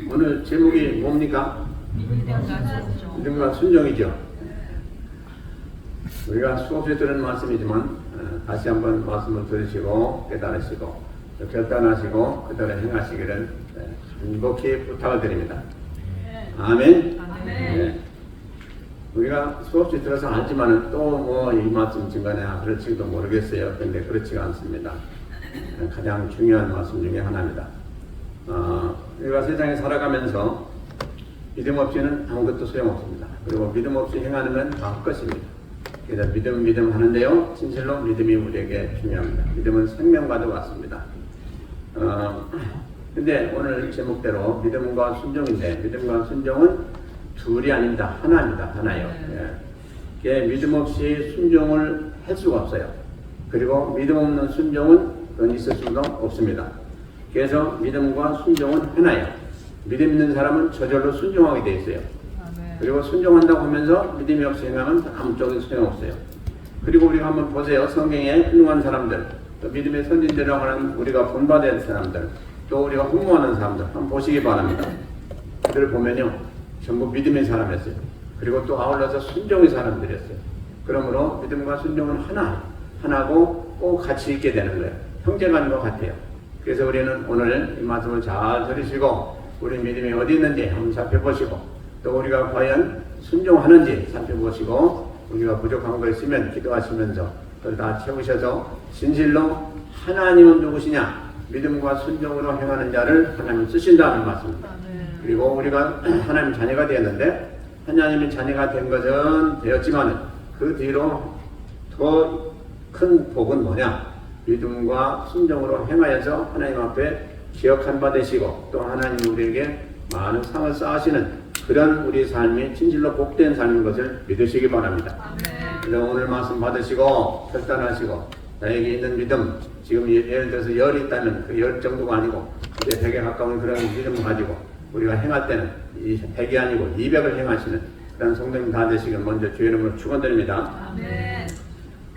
오늘 제목이 뭡니까? 믿음과 순종이죠. 우리가 수없이 들은 말씀이지만 다시 한번 말씀을 들으시고 깨달으시고 결단하시고 그대로 행하시기를 간곡히 부탁을 드립니다. 아멘. 네. 우리가 수없이 들어서 알지만 또 뭐 이 말씀 중간에 그렇지도 모르겠어요. 근데 그렇지가 않습니다. 가장 중요한 말씀 중에 하나입니다. 우리가 세상에 살아가면서 믿음 없이는 아무것도 소용없습니다. 그리고 믿음 없이 행하는 건 다 헛것입니다. 그래서 믿음 하는데요, 진실로 믿음이 우리에게 중요합니다. 믿음은 생명과도 같습니다. 근데 오늘 제목대로 믿음과 순종인데, 믿음과 순종은 둘이 아닙니다. 하나입니다. 하나요. 예. 믿음 없이 순종을 할 수가 없어요. 그리고 믿음 없는 순종은 있을 수도 없습니다. 그래서 믿음과 순종은 하나예요. 믿음 있는 사람은 저절로 순종하게 되어 있어요. 그리고 순종한다고 하면서 믿음이 없이 행하면 아무쪽에도 소용없어요. 그리고 우리가 한번 보세요. 성경에 훌륭한 사람들, 또 믿음의 선진들이라고 하는 우리가 본받아야 할 사람들, 또 우리가 흠모하는 사람들 한번 보시기 바랍니다. 그들을 보면요, 전부 믿음의 사람이었어요. 그리고 또 아울러서 순종의 사람들이었어요. 그러므로 믿음과 순종은 하나고 꼭 같이 있게 되는 거예요. 형제간과 같아요. 그래서 우리는 오늘 이 말씀을 잘 들으시고 우리 믿음이 어디 있는지 한번 살펴보시고 또 우리가 과연 순종하는지 살펴보시고 우리가 부족한 거 있으면 기도하시면서 그걸 다 채우셔서 진실로 하나님은 누구시냐? 믿음과 순종으로 행하는 자를 하나님 쓰신다는 말씀입니다. 그리고 우리가 하나님 자녀가 되었는데 하나님의 자녀가 된 것은 되었지만 그 뒤로 더 큰 복은 뭐냐? 믿음과 순종으로 행하여서 하나님 앞에 기억한 바 되시고 또 하나님 우리에게 많은 상을 쌓으시는 그런 우리 삶이 진실로 복된 삶인 것을 믿으시기 바랍니다. 그래서 오늘 말씀 받으시고 결단하시고 나에게 있는 믿음, 지금 예를 들어서 열이 있다면 그 열 정도가 아니고 이제 100에 가까운 그런 믿음을 가지고 우리가 행할 때는 이 100이 아니고 200을 행하시는 그런 성도님 다 되시길 먼저 주의 이름으로 축원드립니다.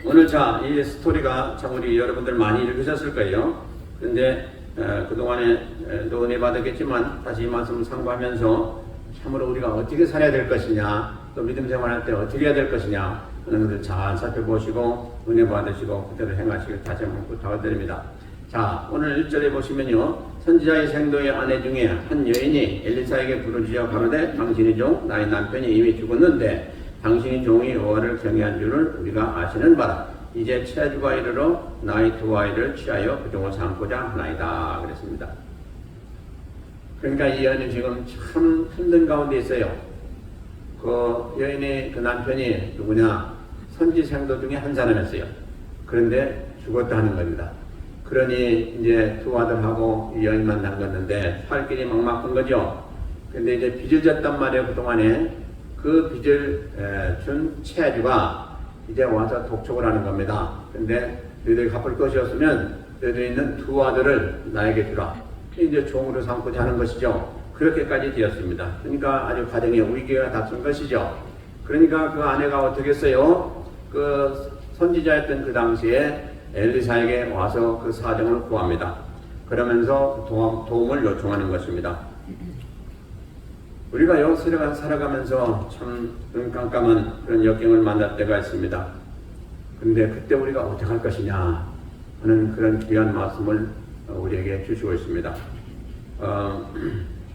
오늘 이 스토리가 참 우리 여러분들 많이 읽으셨을 거예요. 그런데 그동안에 또 은혜 받았겠지만 다시 이 말씀을 상고하면서 참으로 우리가 어떻게 살아야 될 것이냐 또 믿음 생활할 때 어떻게 해야 될 것이냐 하는 것을 잘 살펴보시고 은혜 받으시고 그대로 행하시길 다시 한번 부탁을 드립니다. 자, 오늘 1절에 보시면요, 선지자의 생도의 아내 중에 한 여인이 엘리사에게 부르짖어 가로되 당신의 종 나의 남편이 이미 죽었는데 당신이 종이 여호와를 경외한 줄을 우리가 아시는 바라. 이제 처자가 이르러 나의 두 아이를 취하여 그 종을 삼고자 하나이다. 그랬습니다. 그러니까 이 여인은 지금 참 힘든 가운데 있어요. 그 여인의 그 남편이 누구냐? 선지 생도 중에 한 사람이었어요. 그런데 죽었다 하는 겁니다. 그러니 이제 두 아들하고 이 여인만 남겼는데 살 길이 막막한 거죠. 근데 이제 빚을 졌단 말이에요. 그동안에 그 빚을 준 채주가 이제 와서 독촉을 하는 겁니다. 근데 너희들이 갚을 것이 없으면 너희들이 있는 두 아들을 나에게 주라. 이제 종으로 삼고자 하는 것이죠. 그렇게까지 되었습니다. 그러니까 아주 가정에 위기가 닥친 것이죠. 그러니까 그 아내가 어떻게 했어요? 그 선지자였던 그 당시에 엘리사에게 와서 그 사정을 구합니다. 그러면서 도움을 요청하는 것입니다. 우리가요, 살아가면서 참 눈 깜깜한 그런 역경을 만날 때가 있습니다. 그런데 그때 우리가 어떻게 할 것이냐 하는 그런 귀한 말씀을 우리에게 주시고 있습니다.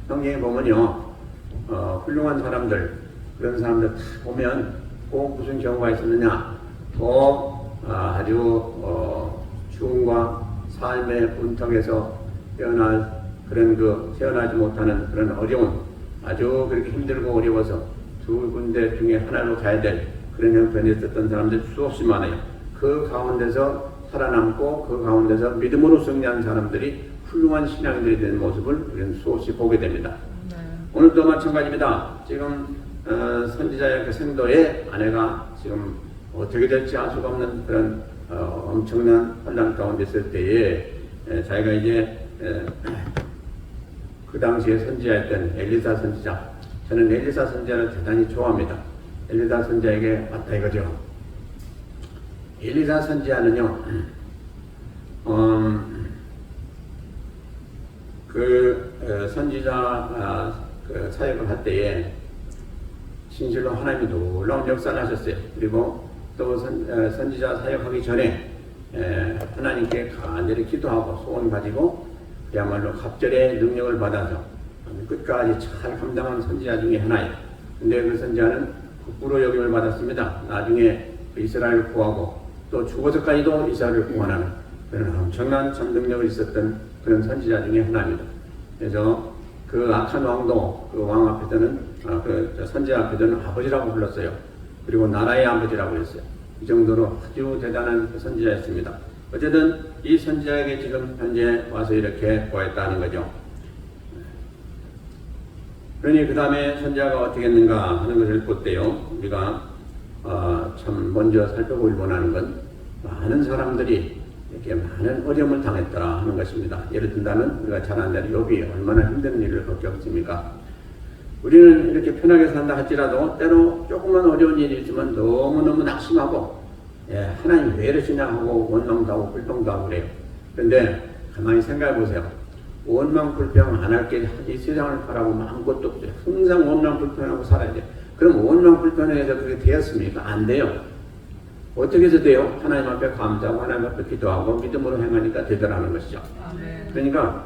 성경에 보면요, 훌륭한 사람들, 그런 사람들 다 보면 꼭 무슨 경우가 있었느냐, 아주 죽음과 삶의 문턱에서 태어날 그런 태어나지 못하는 그런 어려운 아주 그렇게 힘들고 어려워서 두 군데 중에 하나로 가야 될 그런 형편에 있었던 사람들 수없이 많아요. 그 가운데서 살아남고 그 가운데서 믿음으로 승리한 사람들이 훌륭한 신앙인들이 되는 모습을 우리는 수없이 보게 됩니다. 오늘도 마찬가지입니다. 지금 선지자의 그 생도의 아내가 지금 어떻게 될지 알 수가 없는 그런 엄청난 혼란 가운데 있을 때에 자기가 이제 그 당시에 선지자였던 엘리사 선지자, 저는 엘리사 선지자를 대단히 좋아합니다. 엘리사 선지자에게 왔다 이거죠. 엘리사 선지자는요, 선지자 그 사역을 할 때에 진실로 하나님이 놀라운 역사를 하셨어요. 그리고 또 선지자 사역하기 전에 하나님께 간절히 기도하고 소원 가지고 그야말로 갑절의 능력을 받아서 끝까지 잘 감당한 선지자 중에 하나예요. 근데 그 선지자는 국부로 여김을 받았습니다. 나중에 이스라엘을 구하고 또 죽어서까지도 이스라엘을 구원하는 그런 엄청난 참 능력이 있었던 그런 선지자 중에 하나입니다. 그래서 그 악한 왕도 그 왕 앞에서는 그 선지자 앞에서는 아버지라고 불렀어요. 그리고 나라의 아버지라고 했어요. 이 정도로 아주 대단한 선지자였습니다. 어쨌든 이 선지자에게 지금 현재 와서 이렇게 보았다는 거죠. 그러니 그 다음에 선지자가 어떻게 했는가 하는 것을 볼 때요. 우리가 참 먼저 살펴보길 원하는 건 많은 사람들이 이렇게 많은 어려움을 당했더라 하는 것입니다. 예를 든다면 우리가 잘 아는 대로 욥이 얼마나 힘든 일을 겪었습니까? 우리는 이렇게 편하게 산다 할지라도 때로 조금만 어려운 일이 있으면 너무너무 낙심하고 하나님 왜 이러시냐 하고 원망도 하고 불평도 하고 그래요. 그런데 가만히 생각해 보세요. 원망 불평 안 할 게 이 세상을 바라보면 아무것도 없어요. 항상 원망 불평하고 살아야 돼요. 그럼 원망 불평해서 그게 되었습니까? 안 돼요. 어떻게 해서 돼요? 하나님 앞에 감사하고 하나님 앞에 기도하고 믿음으로 행하니까 되더라는 것이죠. 그러니까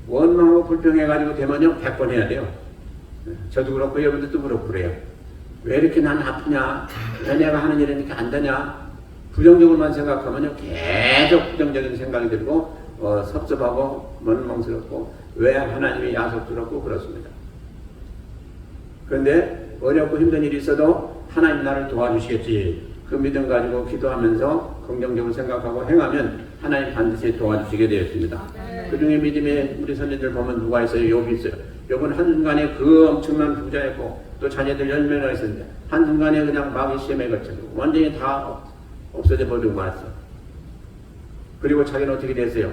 원망하고 불평해가지고 되면요 100번 해야 돼요. 저도 그렇고 여러분들도 그렇고 그래요. 왜 이렇게 난 아프냐? 왜 내가 하는 일이 이렇게 안 되냐? 부정적으로만 생각하면요 계속 부정적인 생각이 들고 섭섭하고 원망스럽고 왜 하나님이 야속스럽고 그렇습니다. 그런데 어렵고 힘든 일이 있어도 하나님 나를 도와주시겠지. 그 믿음 가지고 기도하면서 긍정적으로 생각하고 행하면 하나님 반드시 도와주시게 되었습니다. 그 중에 믿음의 우리 선생님들 보면 누가 있어요? 욥이 있어요. 욥은 한순간에 그 엄청난 부자였고 또 자녀들 10명이나 있었는데 한순간에 그냥 마귀 시험에 걸쳐서 완전히 다 없어져 버리고 말았어요. 그리고 자기는 어떻게 됐어요?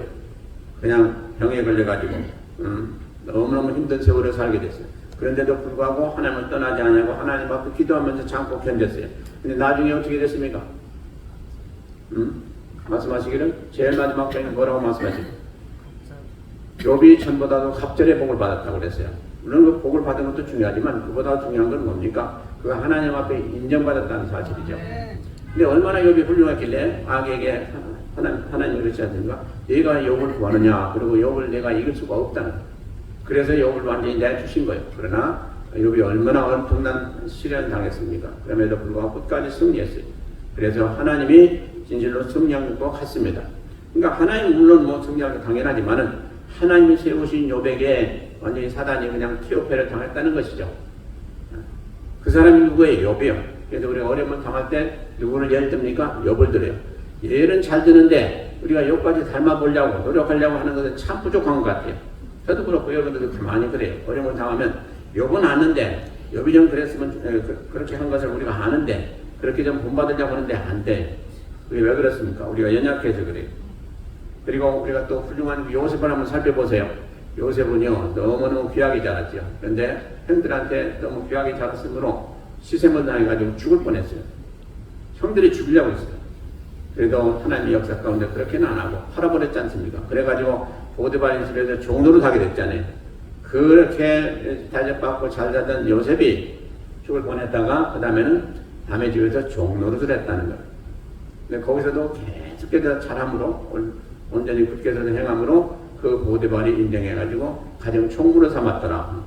그냥 병에 걸려가지고 너무너무 힘든 세월을 살게 됐어요. 그런데도 불구하고 하나님을 떠나지 않냐고 하나님 앞에 기도하면서 참고 견뎠어요. 근데 나중에 어떻게 됐습니까? 말씀하시기를 제일 마지막 장에 뭐라고 말씀하시죠? 욥이 전보다도 갑절의 복을 받았다고 그랬어요. 물론 그 복을 받은 것도 중요하지만 그보다 중요한 건 뭡니까? 그가 하나님 앞에 인정받았다는 사실이죠. 근데 얼마나 욥이 훌륭했길래 악에게 하나님 그렇지 않습니까? 내가 욥을 구하느냐? 그리고 욥을 내가 이길 수가 없다는 거예요. 그래서 욥을 완전히 내주신 거예요. 그러나 욥이 얼마나 엄청난 시련 당했습니까? 그럼에도 불구하고 끝까지 승리했어요. 그래서 하나님이 진실로 승리한 것 같습니다. 그러니까 하나님 물론 뭐 승리한 게 당연하지만은 하나님이 세우신 욥에게 완전히 사단이 그냥 티오페를 당했다는 것이죠. 그 사람이 누구예요? 욥이요. 그래서 우리가 어려움을 당할 때 누구를 예를 듭니까? 욥을 들어요. 예는 잘 드는데 우리가 욥까지 닮아보려고 노력하려고 하는 것은 참 부족한 것 같아요. 저도 그렇고 여러분들도 가만히 그래요. 어려움을 당하면 욥은 아는데 욥이 좀 그랬으면 그렇게 한 것을 우리가 아는데 그렇게 좀 본받으려고 하는데 안 돼. 그게 왜 그렇습니까? 우리가 연약해서 그래요. 그리고 우리가 또 훌륭한 요셉을 한번 살펴보세요. 요셉은요 너무너무 귀하게 자랐죠. 그런데 형들한테 너무 귀하게 자랐으므로 시샘을 당해가지고 죽을 뻔했어요. 형들이 죽이려고 했어요. 그래도 하나님의 역사 가운데 그렇게는 안 하고 팔아버렸지 않습니까? 그래가지고 보디발 집에서 종로로 가게 됐잖아요. 그렇게 대접받고 잘 자던 요셉이 죽을 뻔했다가 그 다음에는 남의 집에서 종로릇을 했다는 거예요. 근데 거기서도 계속해서 잘함으로 온전히 굳게서 행함으로 그 보디발이 인정해가지고 가정 총무로 삼았더라.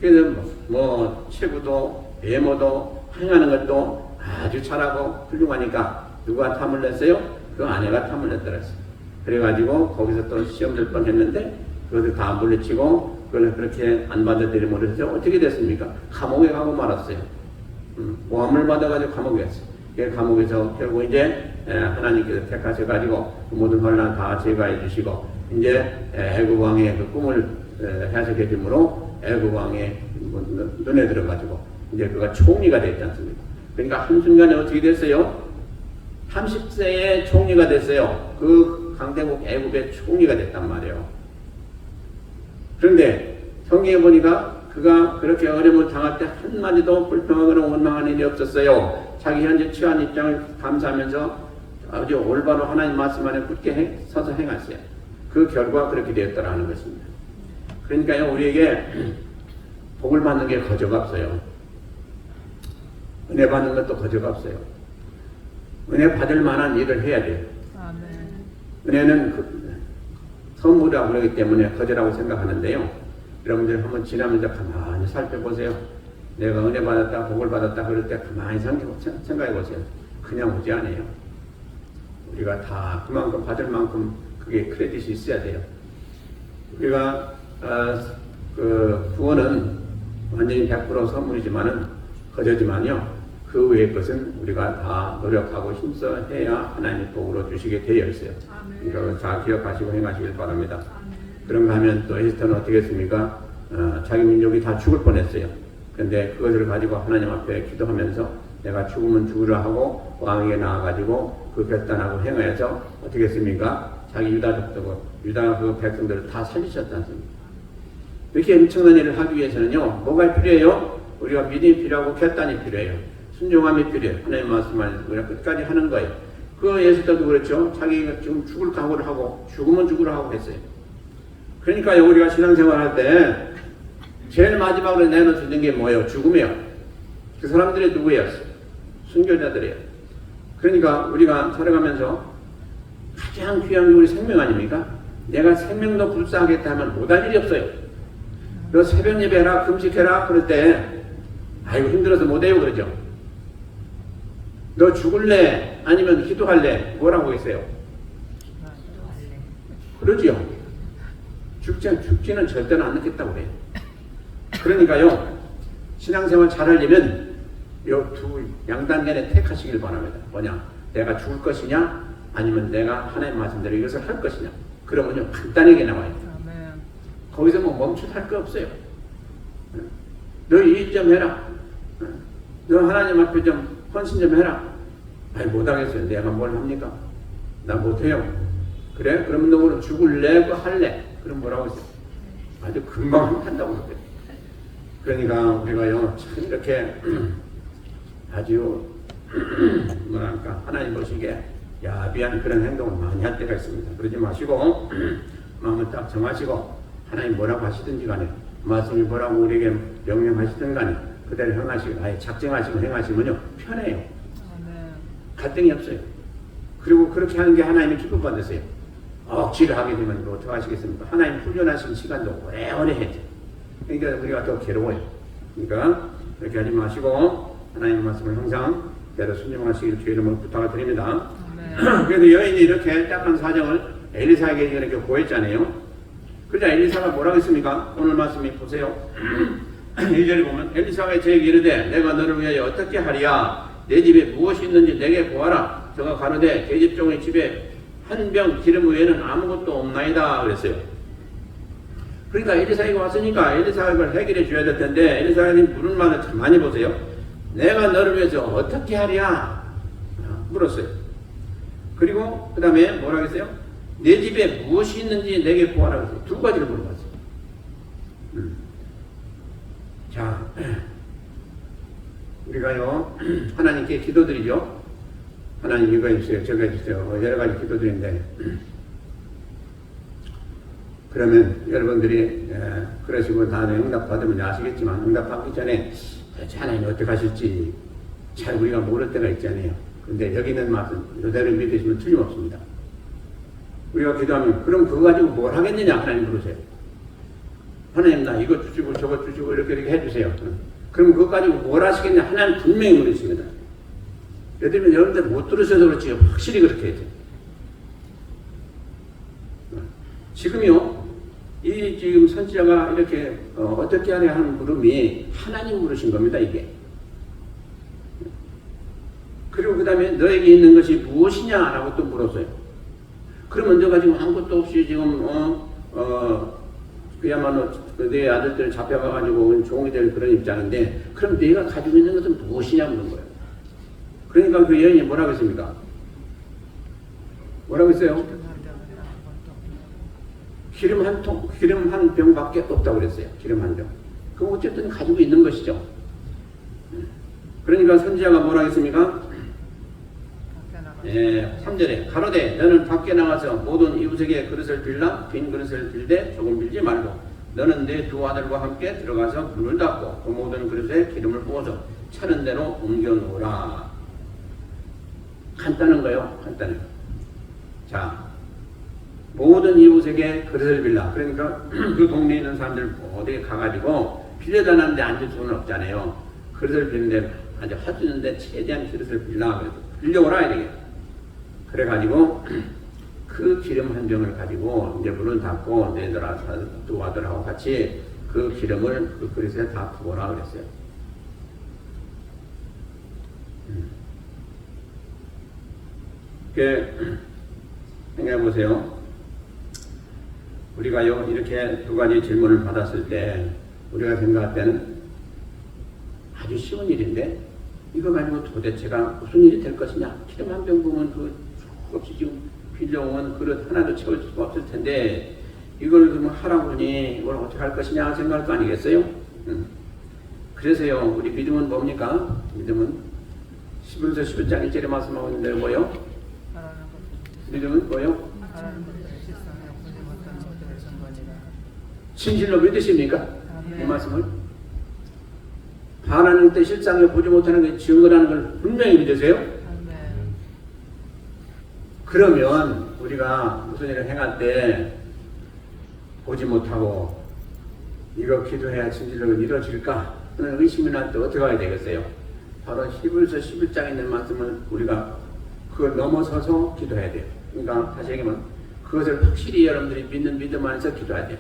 그래서 뭐 체구도 외모도 행하는 것도 아주 잘하고 훌륭하니까 누가 탐을 냈어요? 그 아내가 탐을 냈더랬어요. 그래가지고 거기서 또 시험 들 뻔했는데 그것을 다 물리치고 그걸 그렇게 안 받아들이므로 해서 어떻게 됐습니까? 감옥에 가고 말았어요. 모함을 받아가지고 감옥에 갔어요. 감옥에서 결국 이제 하나님께서 택하셔가지고 그 모든 혼란 다 제거해 주시고 이제 애굽 왕의 그 꿈을 해석해 주므로 애굽 왕의 눈에 들어가지고 이제 그가 총리가 됐지 않습니까? 그러니까 한순간에 어떻게 됐어요? 30세에 총리가 됐어요. 그 강대국 애굽의 총리가 됐단 말이에요. 그런데 성경에 보니까 그가 그렇게 어려움을 당할 때 한마디도 불평하거나 원망하는 일이 없었어요. 자기 현재 처한 입장을 감사하면서 아주 올바로 하나님 말씀 안에 굳게 서서 행했어요. 그 결과가 그렇게 되었다라는 것입니다. 그러니까요, 우리에게 복을 받는 게 거저가 없어요. 은혜 받는 것도 거저가 없어요. 은혜 받을 만한 일을 해야 돼요. 아멘. 은혜는 선물이라고 그러기 때문에 거저라고 생각하는데요. 여러분들 한번 지나면서 가만히 살펴보세요. 내가 은혜 받았다, 복을 받았다 그럴 때 가만히 생각해 보세요. 그냥 오지 않아요. 우리가 다 그만큼 받을 만큼 그게 크레딧이 있어야 돼요. 우리가 그 구원은 완전히 100% 선물이지만은 거저지만요. 그 외의 것은 우리가 다 노력하고 힘써 해야 하나님의 복으로 주시게 되어 있어요. 이거 잘 기억하시고 행하시길 바랍니다. 그런가 하면 또 에스터는 어떻게 했습니까? 자기 민족이 다 죽을 뻔했어요. 그런데 그것을 가지고 하나님 앞에 기도하면서 내가 죽으면 죽으라 하고 왕에게 나와가지고 그 결단하고 행하여서 어떻게 했습니까? 자기 유다족도 유다 그 백성들을 다 살리셨지 않습니까? 이렇게 엄청난 일을 하기 위해서는요, 뭐가 필요해요? 우리가 믿음이 필요하고 결단이 필요해요. 순종함이 필요해요. 하나님 말씀을 우리가 끝까지 하는 거예요. 그 에스더도 그렇죠. 자기가 지금 죽을 각오를 하고 죽으면 죽으라 하고 했어요. 그러니까요, 우리가 신앙생활 할 때 제일 마지막으로 내놓는 게 뭐예요? 죽음이에요. 그 사람들이 누구예요? 순교자들이에요. 그러니까 우리가 살아가면서 가장 귀한 게 우리 생명 아닙니까? 내가 생명도 불사하겠다 하면 못할 일이 없어요. 너 새벽 예배해라, 금식해라 그럴 때 아이고 힘들어서 못해요 그러죠. 너 죽을래? 아니면 기도할래? 뭐라고 했어요? 그러지요. 죽지는 절대로 안 늦겠다고 그래요. 그러니까요, 신앙생활 잘하려면 요 두 양단간에 택하시길 바랍니다. 뭐냐? 내가 죽을 것이냐? 아니면 내가 하나님 말씀대로 이것을 할 것이냐? 그러면요, 간단하게 나와요. 거기서 뭐 멈칫할 거 없어요. 너 이 일 좀 해라. 너 하나님 앞에 좀 헌신 좀 해라. 아니 못하겠어요. 내가 뭘 합니까? 나 못해요. 그래? 그러면 너 오늘 죽을래? 그 할래? 그럼 뭐라고 했어요? 아주 금방 한다고 그래요. 그러니까 우리가요 참 이렇게 아주 뭐랄까 하나님 보시기에 야비한 그런 행동을 많이 할 때가 있습니다. 그러지 마시고 마음을 딱 정하시고 하나님 뭐라고 하시든지 간에 말씀이 뭐라고 우리에게 명령하시든 간에 그대로 행하시고 아예 작정하시고 행하시면요 편해요. 갈등이 없어요. 그리고 그렇게 하는 게 하나님의 기쁨 받으세요. 억지를 하게 되면 어떻게 하시겠습니까? 하나님 훈련하신 시간도 오래오래 해야죠. 그러니까 우리가 더 괴로워요. 그러니까 그렇게 하지 마시고 하나님의 말씀을 항상 대로 순종하시길 주의 이름으로 부탁을 드립니다. 그래도 여인이 이렇게 딱한 사정을 엘리사에게 이렇게 보였잖아요. 그러자 엘리사가 뭐라고 했습니까? 오늘 말씀이 보세요. 1절에 보면 엘리사가 저에게 이르되 내가 너를 위하여 어떻게 하리야? 내 집에 무엇이 있는지 내게 보아라. 저가 가로되 계집종의 집에 한 병 기름 외에는 아무것도 없나이다 그랬어요. 그러니까 엘리사가 왔으니까 엘리사가 그걸 해결해 줘야 될 텐데 엘리사가 물은 말을 참 많이 보세요. 내가 너를 위해서 어떻게 하랴? 물었어요. 그리고 그 다음에 뭐라고 했어요? 내 집에 무엇이 있는지 내게 보아라 그랬어요. 두 가지를 물어봤어요. 자, 우리가요 하나님께 기도드리죠. 하나님 이거 해주세요, 저거 해주세요. 여러 가지 기도드리는데 그러면 여러분들이 그러시고 다음에 응답 받으면 아시겠지만 응답 받기 전에 하나님 어떻게 하실지 잘 우리가 모를 때가 있잖아요. 근데 여기 있는 말씀 이대로 믿으시면 틀림없습니다. 우리가 기도하면 그럼 그거 가지고 뭘 하겠느냐 하나님 물으세요. 하나님 나 이거 주시고 저거 주시고 이렇게 해주세요. 그럼 그거 가지고 뭘 하시겠냐 하나님 분명히 물으십니다. 예를 들면 여러분들 못 들으셔서 그렇지 확실히 그렇게 해야 돼요. 지금요 이 지금 선지자가 이렇게 어떻게 하냐 하는 물음이 하나님 물으신 겁니다. 이게. 그리고 그 다음에 너에게 있는 것이 무엇이냐라고 또 물었어요. 그러면 너가 지금 아무것도 없이 지금 그야말로 내 아들들 잡혀가가지고 종이 될 그런 입장인데 그럼 네가 가지고 있는 것은 무엇이냐 묻는 거예요. 그러니까 그 여인이 뭐라고 했습니까? 뭐라고 했어요? 기름 한 통, 기름 한 병밖에 없다고 그랬어요. 기름 한 병. 그럼 어쨌든 가지고 있는 것이죠. 그러니까 선지자가 뭐라고 했습니까? 3절에 가로되 너는 밖에 나가서 모든 이웃에게 그릇을 빌라 빈 그릇을 빌되 조금 빌지 말고 너는 네 두 아들과 함께 들어가서 문을 닫고 그 모든 그릇에 기름을 부어서 차는 대로 옮겨 놓으라. 간단한 거요. 간단해요. 자, 모든 이웃에게 그릇을 빌라. 그러니까 그 동네에 있는 사람들 어디에 가가지고 빌려달라는데 앉을 수는 없잖아요. 그릇을 빌는데 아주 헛주는데 최대한 그릇을 빌라. 빌려오라 이렇게. 그래가지고 그 기름 한 병을 가지고 이제 문을 닫고 네 두 아들하고 같이 그 기름을 그 그릇에 다 부어라 그랬어요. 생각해 보세요. 우리가 이렇게 두 가지 질문을 받았을 때 우리가 생각할 때는 아주 쉬운 일인데 이거 가지고 도대체가 무슨 일이 될 것이냐. 기름 한 병 부으면 그 없이 지금 빌려온 그릇 하나도 채울 수가 없을 텐데 이걸 그러면 하라고니 이걸 어떻게 할 것이냐 생각할 거 아니겠어요? 그래서요, 우리 믿음은 뭡니까? 믿음은 11서 11장 1절에 말씀하고 있는데 뭐요? 믿음은 뭐요? 진실로 믿으십니까? 이 말씀을? 바라는 때 실상에 보지 못하는 게 증거라는 걸 분명히 믿으세요? 그러면 우리가 무슨 일을 행할 때 보지 못하고 이거 기도해야 진실로 이루어질까 하는 의심이 날 때 어떻게 해야 되겠어요? 바로 히브리서 11장에 있는 말씀을 우리가 그걸 넘어서서 기도해야 돼요. 그러니까 다시 얘기하면 그것을 확실히 여러분들이 믿는 믿음 안에서 기도해야 돼요.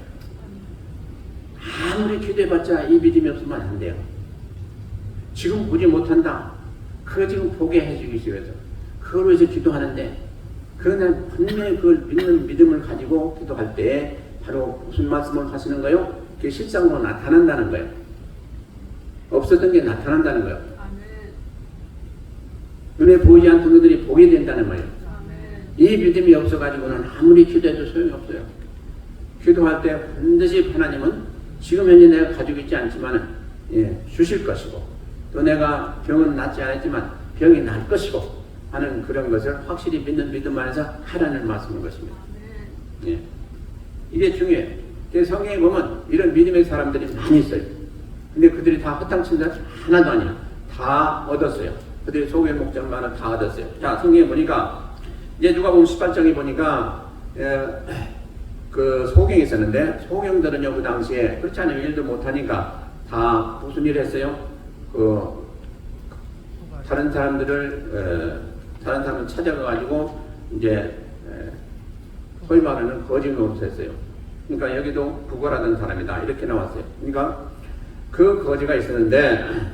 아무리 기도해봤자 이 믿음이 없으면 안 돼요. 지금 보지 못한다. 그거 지금 보게 해주기 위해서 그걸 위해서 기도하는데 그러나 분명히 그걸 믿는 믿음을 가지고 기도할 때 바로 무슨 말씀을 하시는 거예요? 그게 실상으로 나타난다는 거예요. 없었던 게 나타난다는 거예요. 눈에 보이지 않던 것들이 보게 된다는 거예요. 이 믿음이 없어가지고는 아무리 기도해도 소용이 없어요. 기도할 때 반드시 하나님은 지금 현재 내가 가지고 있지 않지만 주실 것이고 또 내가 병은 낫지 않았지만 병이 날 것이고 하는 그런 것을 확실히 믿는 믿음 안에서 하라는 말씀인 것입니다. 이게 중요해요. 성경에 보면 이런 믿음의 사람들이 많이 있어요. 근데 그들이 다 허탕친 사람 하나도 아니야. 다 얻었어요. 그들이 소개 목적만은 다 얻었어요. 자, 성경에 보니까 이제 누가복음 18장에 보니까 그 소경이 있었는데 소경들은요 그 당시에 그렇지 않으면 일도 못하니까 다 무슨 일을 했어요? 다른 사람을 찾아가가지고 이제 소위 말하는 거짓 노릇을 했어요. 그러니까 여기도 구걸하던 사람이다 이렇게 나왔어요. 그러니까 그 거지가 있었는데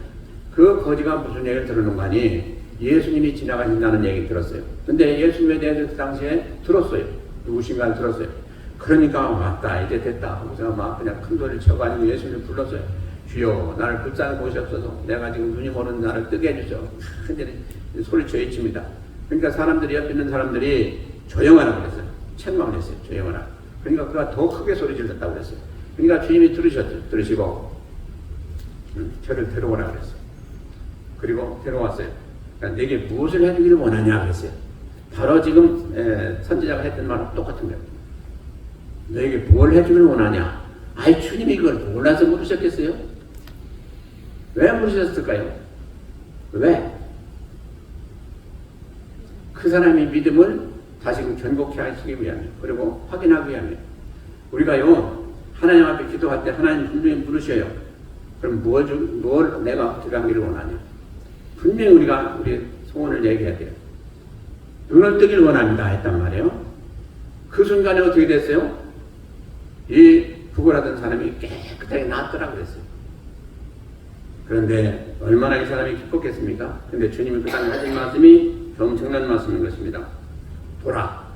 그 거지가 무슨 얘기를 들었는가 하니 예수님이 지나가신다는 얘기를 들었어요. 근데 예수님에 대해서 그 당시에 들었어요. 누구신가를 들었어요. 그러니까 왔다 이제 됐다 하고서 막 그냥 큰 소리를 쳐가지고 예수님을 불렀어요. 주여 나를 불쌍히 보시옵소서. 내가 지금 눈이 보는 나를 뜨게 해주죠. 근데 소리쳐 외칩니다. 그러니까 사람들이 옆에 있는 사람들이 조용하라고 그랬어요. 책망을 했어요. 조용하라. 그러니까 그가 더 크게 소리 질렀다고 그랬어요. 그러니까 주님이 들으시고 저를 데려오라 그랬어요. 그리고 데려왔어요. 그러니까 내게 무엇을 해주기를 원하냐 그랬어요. 바로 지금 선지자가 했던 말과 똑같은 거예요. 너에게 뭘 해주기를 원하냐? 아이 주님이 그걸 몰라서 물으셨겠어요? 왜 물으셨을까요? 왜? 그 사람의 믿음을 다시금 견고케 하시기 위함이에요. 그리고 확인하기 위함이에요. 우리가요 하나님 앞에 기도할 때 하나님 분명히 물으셔요. 그럼 뭘 내가 어떻게 하기를 원하냐? 분명히 우리가 우리 소원을 얘기해야 돼요. 눈을 뜨길 원합니다 했단 말이에요. 그 순간에 어떻게 됐어요? 이 구걸하던 사람이 깨끗하게 나았더라 그랬어요. 그런데 얼마나 이 사람이 기뻤겠습니까? 근데 주님이 그 땅에 하신 말씀이 엄청난 말씀인 것입니다. 보라,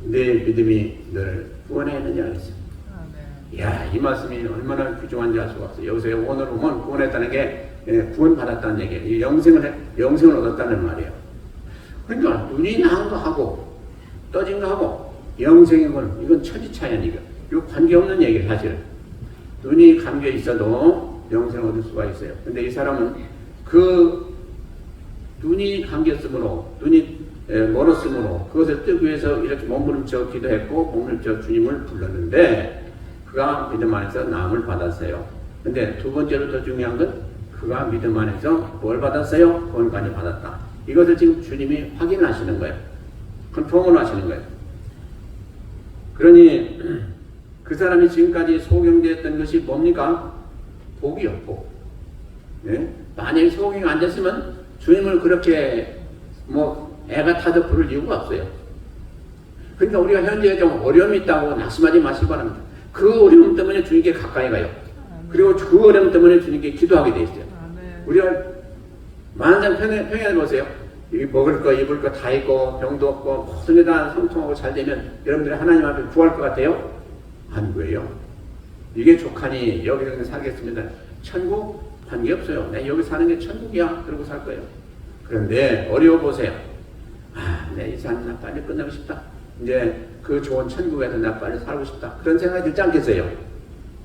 내 믿음이 너를 구원했느냐 그랬어요. 이야, 이 말씀이 얼마나 귀중한지 알 수가 없어요. 여기서 오늘 보면 구원했다는 게 구원받았다는 얘기예요. 영생을 얻었다는 말이에요. 그러니까 눈이 나은 거 하고 떠진 거 하고 영생인 건 이건 천지차이니까 이거 관계없는 얘기예요. 사실은 눈이 감겨 있어도 영생을 얻을 수가 있어요. 근데 이 사람은 그 눈이 감겼으므로 눈이 멀었으므로 그것을 뜨기 위해서 이렇게 몸부림쳐 기도했고 몸부림쳐 주님을 불렀는데 그가 믿음 안에서 나음을 받았어요. 근데 두 번째로 더 중요한 건 그가 믿음 안에서 뭘 받았어요? 구원까지 받았다. 이것을 지금 주님이 확인하시는 거예요. 컨펌을 하시는 거예요. 그러니 그 사람이 지금까지 소경되었던 것이 뭡니까? 복이요, 복. 예? 만약에 소경이 안 됐으면 주님을 그렇게 애가 타도 부를 이유가 없어요. 그러니까 우리가 현재 좀 어려움이 있다고 낙심하지 마시기 바랍니다. 그 어려움 때문에 주님께 가까이 가요. 그리고 그 어려움 때문에 주님께 기도하게 돼 있어요. 우리가 만장 평안을 보세요. 먹을 거 입을 거 다 있고 병도 없고 모든 게 다 성통하고 잘 되면 여러분들이 하나님 앞에 구할 것 같아요? 아니고요. 이게 족하니 여기서 살겠습니다. 천국 관계없어요. 내가 여기 사는 게 천국이야. 그러고 살 거예요. 그런데 어려워 보세요. 내 이 삶 나 빨리 끝나고 싶다. 이제 그 좋은 천국에서 나 빨리 살고 싶다. 그런 생각이 들지 않겠어요?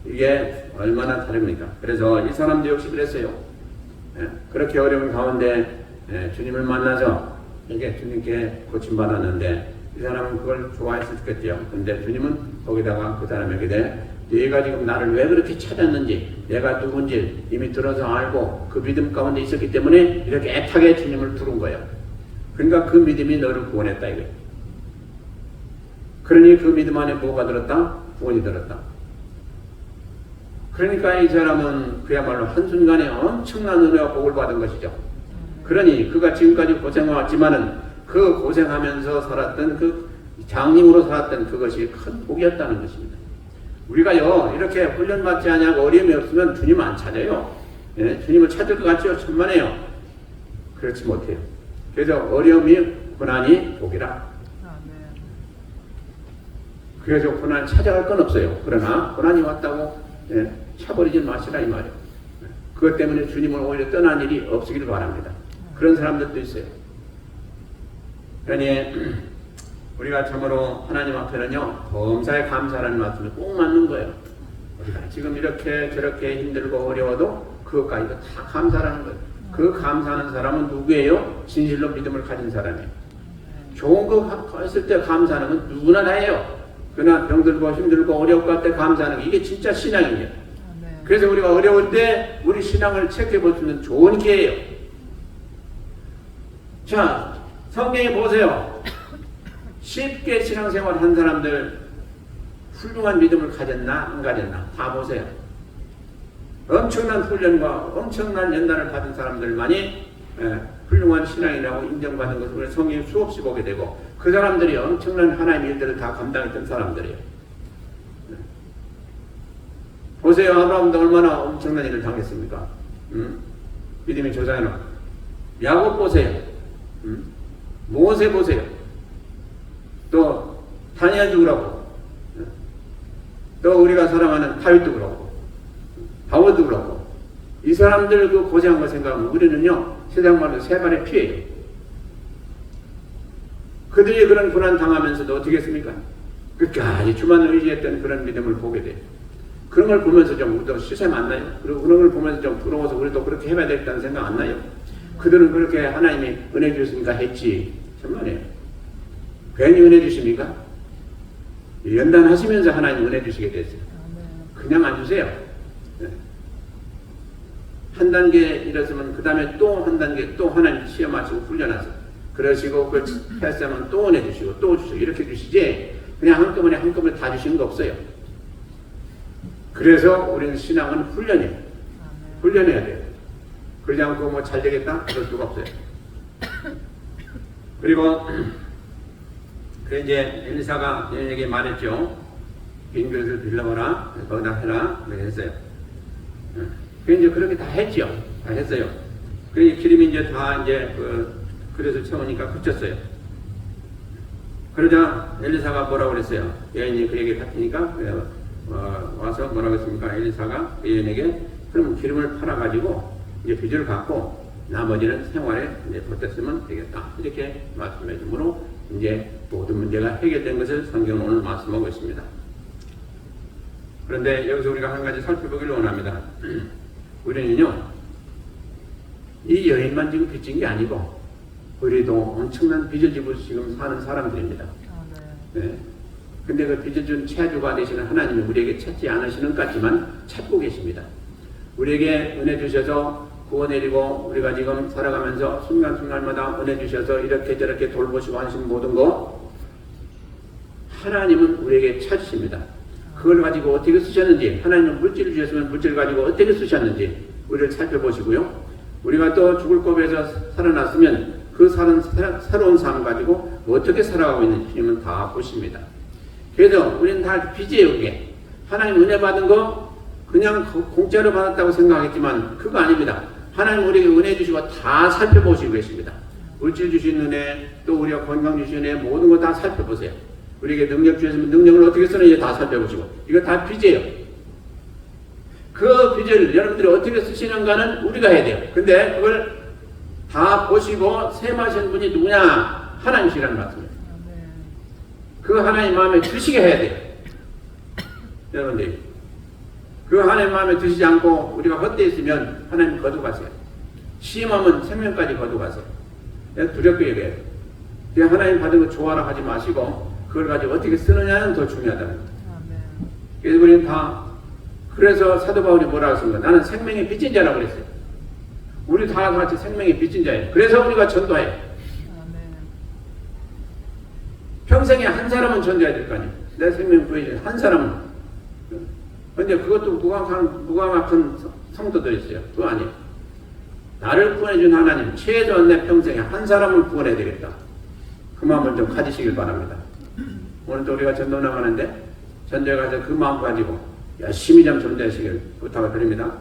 이게 얼마나 다릅니까? 그래서 이 사람도 역시 그랬어요. 그렇게 어려운 가운데 주님을 만나서 이게 주님께 고침받았는데 이 사람은 그걸 좋아했을 좋겠대요. 근데 주님은 거기다가 그 사람에게 네가 지금 나를 왜 그렇게 찾았는지 내가 누군지 이미 들어서 알고 그 믿음 가운데 있었기 때문에 이렇게 애타게 주님을 부른 거예요. 그러니까 그 믿음이 너를 구원했다 이거예요. 그러니 그 믿음 안에 뭐가 들었다? 구원이 들었다. 그러니까 이 사람은 그야말로 한순간에 엄청난 은혜와 복을 받은 것이죠. 그러니 그가 지금까지 고생해왔지만은 그 고생하면서 살았던 그 장님으로 살았던 그것이 큰 복이었다는 것입니다. 우리가요 이렇게 훈련받지 않냐고 어려움이 없으면 주님 안 찾아요. 주님을 찾을 것 같죠? 천만에요. 그렇지 못해요. 그래서 어려움이 고난이 복이라. 그래서 고난 찾아갈 건 없어요. 그러나 고난이 왔다고 차버리지 마시라 이 말이에요. 그것 때문에 주님을 오히려 떠난 일이 없으기를 바랍니다. 그런 사람들도 있어요. 그러니 우리가 참으로 하나님 앞에는요 범사에 감사하는 말씀이 꼭 맞는 거예요. 우리가 지금 이렇게 저렇게 힘들고 어려워도 그것까지도 다 감사하는 거예요. 그 감사하는 사람은 누구예요? 진실로 믿음을 가진 사람이에요. 좋은 거 했을 때 감사하는 건 누구나 다 해요. 그러나 병들고 힘들고 어려울 것 때 감사하는 게 이게 진짜 신앙이에요. 그래서 우리가 어려울 때 우리 신앙을 체크해 볼 수 있는 좋은 기회예요. 자, 성경에 보세요. 쉽게 신앙생활 한 사람들 훌륭한 믿음을 가졌나 안 가졌나 다 보세요. 엄청난 훈련과 엄청난 연단을 받은 사람들만이 훌륭한 신앙이라고 인정받는 것을 우리 성경에 수없이 보게 되고 그 사람들이 엄청난 하나님의 일들을 다 감당했던 사람들이에요. 보세요. 아브라함도 얼마나 엄청난 일을 당했습니까? 믿음의 조상이나 야곱 보세요. 모세 보세요. 또 다니엘도 그렇고 또 우리가 사랑하는 다윗도 그렇고 바울도 그렇고 이 사람들 그 고생한 거 생각하면 우리는요 세상 말로 세 발의 피해요. 그들이 그런 고난 당하면서도 어떻게 했습니까? 끝까지 주만을 의지했던 그런 믿음을 보게 돼요. 그런 걸 보면서 좀 우리도 시샘 안 나요? 그리고 그런 걸 보면서 좀 부러워서 우리도 그렇게 해봐야 되겠다는 생각 안 나요? 그들은 그렇게 하나님이 은혜 주셨으니까 했지. 정말이에요. 괜히 은혜 주십니까? 연단하시면서 하나님 은혜 주시게 됐어요. 그냥 안 주세요. 한 단계 이랬으면 그 다음에 또 한 단계 또 하나님 시험하시고 훈련하시고 그러시고 그걸 패스하면 또 은혜 주시고 또 주시고 이렇게 주시지 그냥 한꺼번에 다 주시는 거 없어요. 그래서 우리는 신앙은 훈련이에요. 훈련해야 돼요. 그러지 않고 뭐 잘 되겠다? 그럴 수가 없어요. 그리고 그 이제 엘리사가 얘에게 말했죠. 빈 그릇을 빌려와라. 거기다 해라. 그렇게 했어요. 그 이제 그렇게 다 했죠. 다 했어요. 그 기름이 이제 다 이제 그 그릇을 채우니까 그쳤어요. 그러자 엘리사가 뭐라고 그랬어요? 여인이 그에게 같으니까 와서 뭐라고 했습니까? 엘리사가 여인에게 그럼 기름을 팔아가지고 이제 빚을 갚고 나머지는 생활에 이제 보탰으면 되겠다. 이렇게 말씀해 주므로 이제 모든 문제가 해결된 것을 성경은 오늘 말씀하고 있습니다. 그런데 여기서 우리가 한 가지 살펴보기를 원합니다. 우리는요, 이 여인만 지금 빚진 게 아니고 우리도 엄청난 빚을 지고 지금 사는 사람들입니다. 네. 근데 그 빚을 준 채주가 되시는 하나님이 우리에게 찾지 않으시는 것 같지만 찾고 계십니다. 우리에게 은혜 주셔서 구원해드리고 우리가 지금 살아가면서 순간순간마다 은혜 주셔서 이렇게 저렇게 돌보시고 하시는 모든 거 하나님은 우리에게 찾으십니다. 그걸 가지고 어떻게 쓰셨는지, 하나님은 물질을 주셨으면 물질을 가지고 어떻게 쓰셨는지 우리를 살펴보시고요. 우리가 또 죽을 고비에서 살아났으면 그 새로운 삶 가지고 어떻게 살아가고 있는지 주님은 다 보십니다. 그래서 우리는 다 빚이에요. 그게 하나님 은혜 받은 거 그냥 공짜로 받았다고 생각했지만 그거 아닙니다. 하나님 우리에게 은혜 주시고 다 살펴보시고 계십니다. 물질 주신 은혜, 또 우리가 건강 주신 은혜, 모든 거 다 살펴보세요. 우리에게 능력 주셨으면 능력을 어떻게 쓰는지 다 살펴보시고, 이거 다 빚이에요. 그 빚을 여러분들이 어떻게 쓰시는가는 우리가 해야 돼요. 근데 그걸 다 보시고 세마신 분이 누구냐? 하나님이시라는 말씀이에요. 그 하나님 마음에 드시게 해야 돼요. 여러분들이 그 하나님 마음에 드시지 않고 우리가 헛되었으면 하나님 거두가세요. 시험하면 생명까지 거두가세요. 두렵게 얘기해요. 하나님 받은 거 좋아라 하지 마시고 그걸 가지고 어떻게 쓰느냐는 더 중요하다는 거예요. 그래서 우리는 다, 그래서 사도 바울이 뭐라고 했습니까? 나는 생명의 빚진 자라고 그랬어요. 우리 다 같이 생명의 빚진 자예요. 그래서 우리가 전도해요. 평생에 한 사람은 전도해야 될 거 아니에요. 내 생명 구해줄 한 사람은. 근데 그것도 무감각한 성도들 있어요. 그거 아니에요. 나를 구원해준 하나님, 최소한 내 평생에 한 사람을 구원해야 되겠다. 그 마음을 좀 가지시길 바랍니다. 오늘도 우리가 전도 나가는데 전도에 가서 그 마음 가지고 열심히 좀 전도하시길 부탁을 드립니다.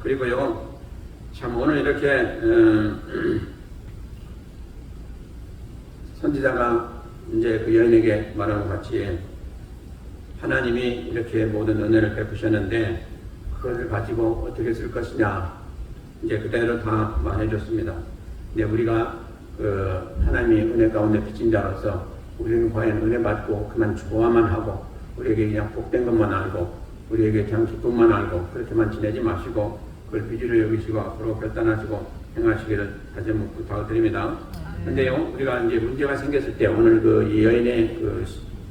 그리고요, 참 오늘 이렇게 선지자가 이제 그 여인에게 말한 것 같이 하나님이 이렇게 모든 은혜를 베푸셨는데 그것을 가지고 어떻게 쓸 것이냐 이제 그대로 다 말해줬습니다. 근데 우리가 그 하나님의 은혜 가운데 빚진 자로서 우리는 과연 은혜 받고 그만 좋아만 하고 우리에게 그냥 복된 것만 알고 우리에게 그냥 기쁨만 알고 그렇게만 지내지 마시고 그걸 빚으로 여기시고 앞으로 결단하시고 행하시기를 다시 한번 부탁드립니다. 근데요, 우리가 이제 문제가 생겼을 때 오늘 그 이 여인의 그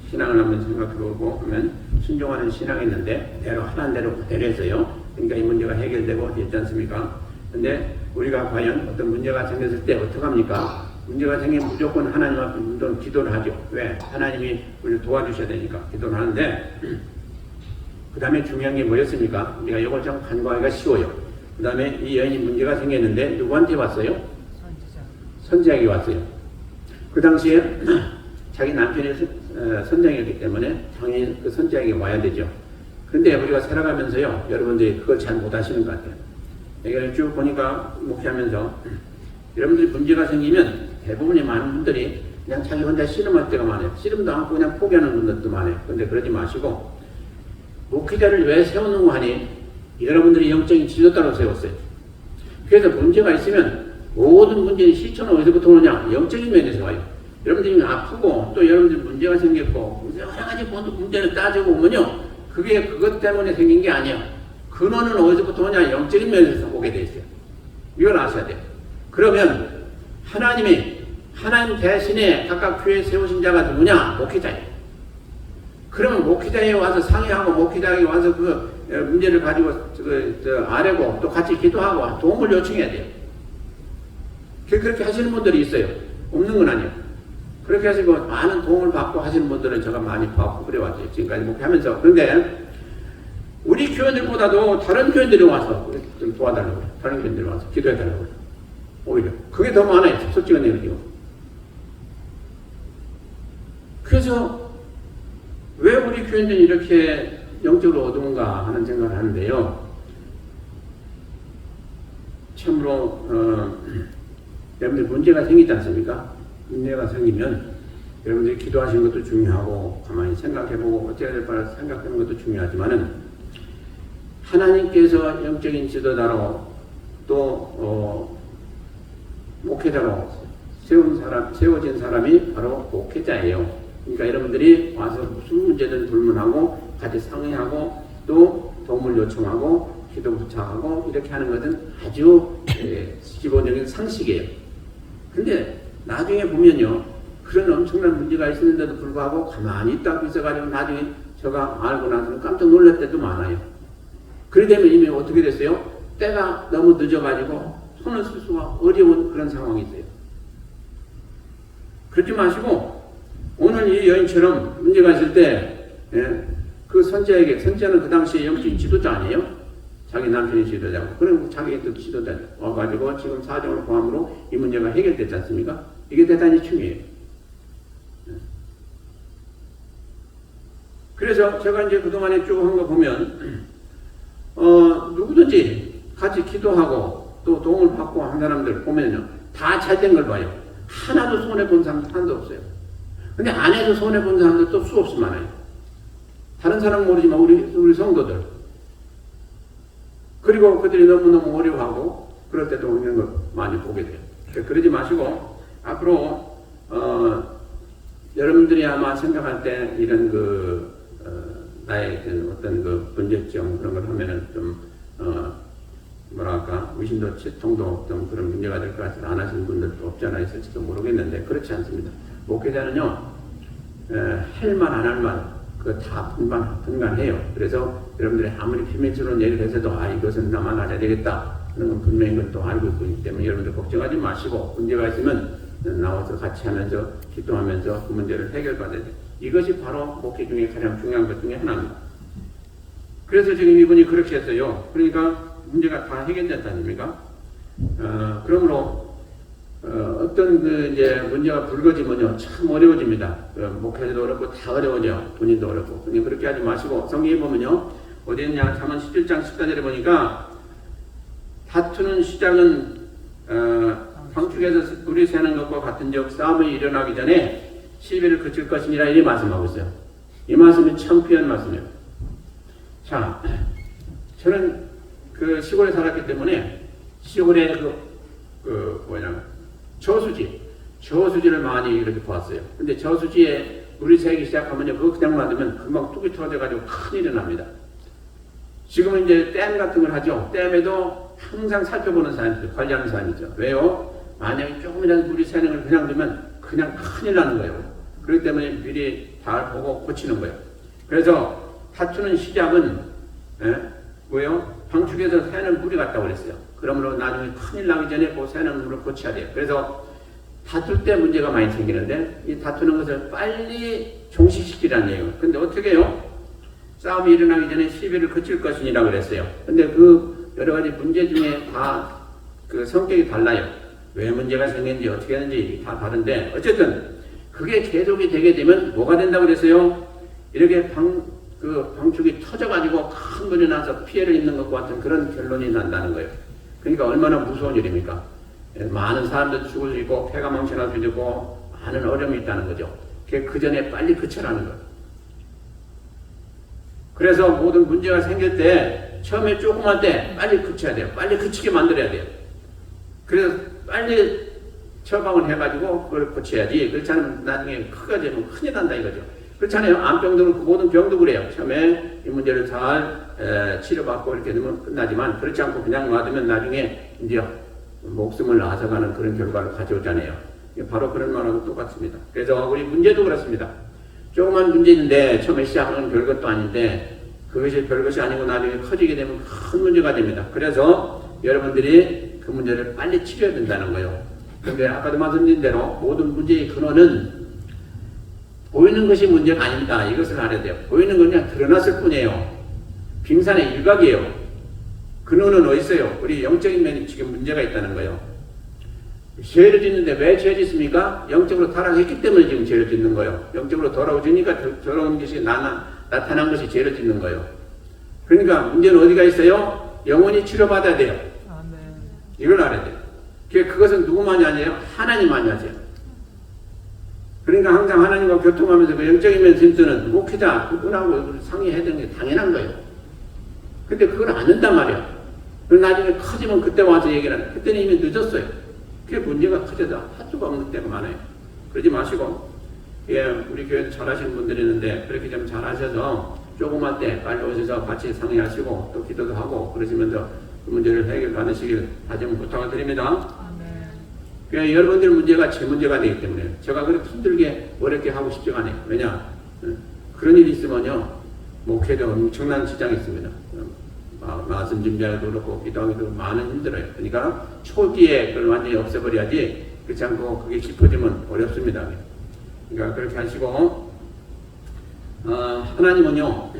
신앙을 한번 생각해보고 하면 순종하는 신앙이 있는데 대로 하나는 대로 그대로 해서요. 그러니까 이 문제가 해결되고 되지 않습니까? 근데 우리가 과연 어떤 문제가 생겼을 때 어떡합니까? 문제가 생기면 무조건 하나님 앞에 무조건 기도를 하죠. 왜? 하나님이 우리를 도와주셔야 되니까 기도를 하는데 그 다음에 중요한 게 뭐였습니까? 우리가 이걸 좀 간과하기가 쉬워요. 그 다음에 이 여인이 문제가 생겼는데 누구한테 왔어요? 선지자에게 왔어요. 그 당시에 자기 남편이 선장이었기 때문에 당연히 그 선지자에게 와야 되죠. 근데 우리가 살아가면서요, 여러분들이 그걸 잘 못하시는 것 같아요. 여기를 쭉 보니까 목회하면서 여러분들이 문제가 생기면 대부분의 많은 분들이 그냥 자기 혼자 씨름할 때가 많아요. 씨름도 않고 그냥 포기하는 분들도 많아요. 근데 그러지 마시고 목회자를 왜 세우는 거 하니? 여러분들이 영적인 지도자로 세웠어요. 그래서 문제가 있으면 모든 문제의 실천은 어디서부터 오느냐? 영적인 면에서 와요. 여러분들이 아프고 또 여러분들이 문제가 생겼고 여러 가지 문제를 따지고 보면요, 그게 그것 때문에 생긴 게 아니야. 근원은 어디서부터 오냐? 영적인 면에서 오게 돼 있어요. 이걸 아셔야 돼요. 그러면 하나님 대신에 각각 교회에 세우신 자가 누구냐? 목회자예요. 그러면 목회자에 와서 상의하고 목회자에 와서 그 문제를 가지고 아뢰고 또 같이 기도하고 도움을 요청해야 돼요. 그렇게 하시는 분들이 있어요. 없는 건 아니에요. 그렇게 하시고 많은 도움을 받고 하시는 분들은 제가 많이 봐왔고 그래왔죠. 지금까지 목회하면서. 그런데 우리 교회들보다도 다른 교회들이 와서 좀 도와달라고 그래요. 다른 교회들이 와서 기도해달라고 그래요. 오히려 그게 더 많아요. 솔직한 얘기죠. 그래서 왜 우리 교회들이 이렇게 영적으로 어두운가 하는 생각을 하는데요. 참으로 여러분들 문제가 생기지 않습니까? 문제가 생기면 여러분들이 기도하시는 것도 중요하고 가만히 생각해보고 어떻게 해야 될 바를 생각하는 것도 중요하지만은 하나님께서 영적인 지도자로 또 목회자로 세워진 사람이 바로 목회자예요. 그러니까 여러분들이 와서 무슨 문제든 불문하고 같이 상의하고 또 도움을 요청하고 기도 부탁하고 이렇게 하는 것은 아주 기본적인 상식이에요. 근데 나중에 보면요, 그런 엄청난 문제가 있었는데도 불구하고 가만히 딱 있어가지고 나중에 제가 알고 나서는 깜짝 놀랄 때도 많아요. 그래 되면 이미 어떻게 됐어요? 때가 너무 늦어가지고 손을 쓸 수가 어려운 그런 상황이 있어요. 그러지 마시고 오늘 이 여인처럼 문제가 있을 때 그 선자에게, 선자는 그 당시에 영적인 지도자 아니에요? 자기 남편이 지도자고, 그럼 자기 또 지도자 와가지고 지금 사정을 포함으로 이 문제가 해결됐지 않습니까? 이게 대단히 중요해요. 그래서 제가 이제 그동안에 쭉 한 거 보면 누구든지 같이 기도하고 또 도움을 받고 한 사람들 보면요, 다 잘 된 걸 봐요. 하나도 손해본 사람 하나도 없어요. 근데 안 해도 손해본 사람들도 수없이 많아요. 다른 사람은 모르지만 우리 성도들. 그리고 그들이 너무너무 어려워하고 그럴 때도 있는 걸 많이 보게 돼요. 그러지 마시고 앞으로 여러분들이 아마 생각할 때 이런 나의 어떤 문제점 그런 걸 하면은 좀 뭐랄까 의심도 치통도 좀 그런 문제가 될 것 같아서 안 하시는 분들도 없지 않아 있을지도 모르겠는데 그렇지 않습니다. 목회자는요 할 말 안 할 말 그거 다 분간해요. 그래서 여러분들이 아무리 비밀스러운 얘기를 해서도 이것은 나만 알아야 되겠다 그런 건 분명히 그것도 알고 있기 때문에 여러분들 걱정하지 마시고 문제가 있으면 나와서 같이 하면서 기도하면서 그 문제를 해결받아야 돼요. 이것이 바로 목회 중에 가장 중요한 것 중에 하나입니다. 그래서 지금 이분이 그렇게 했어요. 그러니까 문제가 다 해결됐지 않습니까? 그러므로 어떤 이제 문제가 불거지면요 참 어려워집니다. 목회자도 어렵고 다 어려워져요. 본인도 어렵고. 그냥 그렇게 하지 마시고 성경에 보면요 어디 있냐 잠언 11장 14절에 보니까 다투는 시작은 방축에서 불이 새는 것과 같은즉 싸움이 일어나기 전에 시비를 그칠 것이니라 이렇게 말씀하고 있어요. 이 말씀이 참 귀한 말씀이에요. 자, 저는 그 시골에 살았기 때문에 시골에 저수지를 많이 이렇게 보았어요. 근데 저수지에 물이 새기 시작하면요, 그거 그냥 놔두면 금방 뚝이 터져가지고 큰일이 납니다. 지금은 이제 댐 같은 걸 하죠. 댐에도 항상 살펴보는 사람들, 관리하는 사람이죠. 왜요? 만약에 조금이라도 물이 새는 걸 그냥 두면 그냥 큰일 나는 거예요. 그렇기 때문에 미리 잘 보고 고치는 거예요. 그래서 다투는 시작은 뭐예요? 방축에서 새는 물이 갔다고 그랬어요. 그러므로 나중에 큰일 나기 전에 그 새는 물을 고쳐야 돼요. 그래서 다툴 때 문제가 많이 생기는데 이 다투는 것을 빨리 종식시키라는 얘기예요. 근데 어떻게 해요? 싸움이 일어나기 전에 시비를 그칠 것이니라 그랬어요. 근데 그 여러 가지 문제 중에 다 그 성격이 달라요. 왜 문제가 생겼는지 어떻게 하는지 다 다른데 어쨌든 그게 계속이 되게 되면 뭐가 된다고 그랬어요? 이렇게 방축이 터져가지고 큰 물이 나서 피해를 입는 것과 같은 그런 결론이 난다는 거예요. 그러니까 얼마나 무서운 일입니까? 많은 사람들 죽을 수 있고 폐가 망신할 수 있고 많은 어려움이 있다는 거죠. 그 전에 빨리 그쳐라는 거예요. 그래서 모든 문제가 생길 때 처음에 조그만 때 빨리 그쳐야 돼요. 빨리 그치게 만들어야 돼요. 그래서 빨리 처방을 해가지고 그걸 고쳐야지. 그렇지 않으면 나중에 크게 되면 큰일 난다 이거죠. 그렇잖아요. 암병도 그렇고 모든 병도 그래요. 처음에 이 문제를 잘 치료받고 이렇게 되면 끝나지만 그렇지 않고 그냥 놔두면 나중에 이제 목숨을 앗아가는 그런 결과를 가져오잖아요. 바로 그런 말하고 똑같습니다. 그래서 우리 문제도 그렇습니다. 조그만 문제인데 처음에 시작하는 별것도 아닌데 그것이 별것이 아니고 나중에 커지게 되면 큰 문제가 됩니다. 그래서 여러분들이 그 문제를 빨리 치료해야 된다는 거예요. 그런데 아까도 말씀드린 대로 모든 문제의 근원은 보이는 것이 문제가 아닙니다. 이것을 알아야 돼요. 보이는 건 그냥 드러났을 뿐이에요. 빙산의 일각이에요. 근원은 어디 있어요? 우리 영적인 면이 지금 문제가 있다는 거예요. 죄를 짓는데 왜 죄 짓습니까? 영적으로 타락했기 때문에 지금 죄를 짓는 거예요. 영적으로 돌아오니까 저런 것이 나타난 것이 죄를 짓는 거예요. 그러니까 문제는 어디가 있어요? 영혼이 치료받아야 돼요. 이걸 알아야 돼요. 그것은 누구만이 아니에요? 하나님만이 하세요. 그러니까 항상 하나님과 교통하면서 그 영적인 면 힘쓰는 목회자 그분하고 상의해야 되는 게 당연한 거예요. 근데 그걸 안 한단 말이야. 그럼 나중에 커지면 그때 와서 얘기를 하는. 그때는 이미 늦었어요. 그게 문제가 커져서 할 수가 없는 때가 많아요. 그러지 마시고, 우리 교회도 잘하시는 분들이 있는데 그렇게 좀 잘하셔서 조그만 때 빨리 오셔서 같이 상의하시고 또 기도도 하고 그러시면서 그 문제를 해결받으시길 다시 한번 부탁을 드립니다. 그러니까 여러분들 문제가 제 문제가 되기 때문에 제가 그렇게 힘들게 어렵게 하고 싶지가 않아요. 왜냐? 그런 일이 있으면요, 목회도 엄청난 지장이 있습니다. 말씀 준비하기도 그렇고 기도하기도 많은 힘들어요. 그러니까 초기에 그걸 완전히 없애버려야지, 그렇지 않고 그게 깊어지면 어렵습니다. 그러니까 그렇게 하시고, 하나님은요,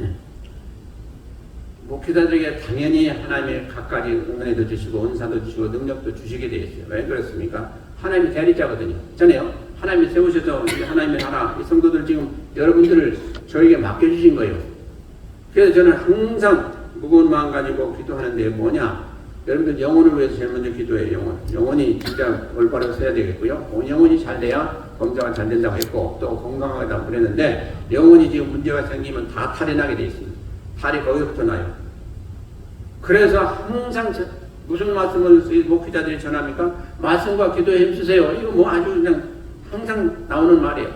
목회자들에게 당연히 하나님의 각가지 은혜도 주시고 은사도 주시고 능력도 주시게 되어 있어요. 왜 그렇습니까? 하나님의 대리자거든요. 있잖아요. 하나님이 세우셔서 하나님의 나라, 이 성도들 지금 여러분들을 저에게 맡겨주신 거예요. 그래서 저는 항상 무거운 마음 가지고 기도하는데 뭐냐? 여러분들 영혼을 위해서 제일 먼저 기도해요. 영혼이 진짜 올바로 서야 되겠고요. 영혼이 잘 돼야 검사가 잘 된다고 했고 또 건강하다고 그랬는데, 영혼이 지금 문제가 생기면 다 탈이 나게 돼 있습니다. 탈이 거기서부터 나요. 그래서 항상 무슨 말씀을 목회자들이 전합니까? 말씀과 기도에 힘쓰세요. 이거 뭐 아주 그냥 항상 나오는 말이에요.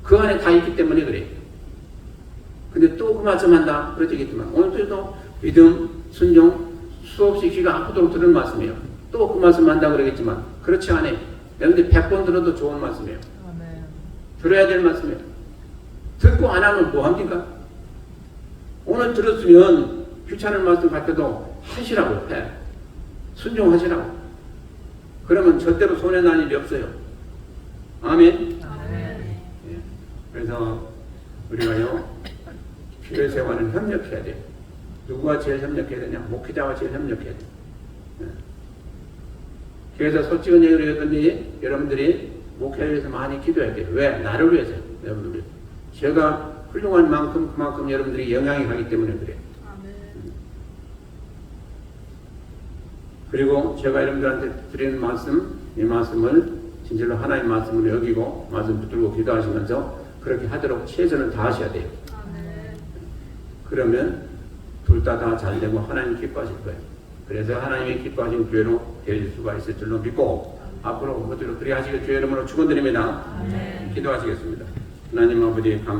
그 안에 다 있기 때문에 그래요. 근데 또 그 말씀한다 그러지겠지만 오늘도 믿음, 순종, 수없이 귀가 아프도록 들은 말씀이에요. 또 그 말씀한다 그러겠지만 그렇지 않아요. 여러분들 100번 들어도 좋은 말씀이에요. 들어야 될 말씀이에요. 듣고 안 하면 뭐 합니까? 오늘 들었으면 귀찮은 말씀 같아도 하시라고 해. 순종하시라고. 그러면 절대로 손해날 일이 없어요. 아멘. 예. 그래서 우리가요, 교회 생활은 협력해야 돼요. 누구와 제일 협력해야 되냐? 목회자와 제일 협력해야 돼요. 예. 그래서 솔직한 얘기를 했더니 여러분들이 목회를 위해서 많이 기도해야 돼요. 왜? 나를 위해서요. 여러분들. 제가 훌륭한 만큼 그만큼 여러분들이 영향이 가기 때문에 그래요. 그리고 제가 여러분들한테 드리는 말씀, 이 말씀을 진실로 하나님의 말씀을 여기고 말씀 붙들고 기도하시면서 그렇게 하도록 최선을 다하셔야 돼요. 그러면 둘 다 잘 되고 하나님 기뻐하실 거예요. 그래서 하나님이 기뻐하신 교회로 될 수가 있을 줄로 믿고 앞으로 모두로 그리 하시길 주의 이름으로 축원드립니다. 기도하시겠습니다. 하나님 아버지 감사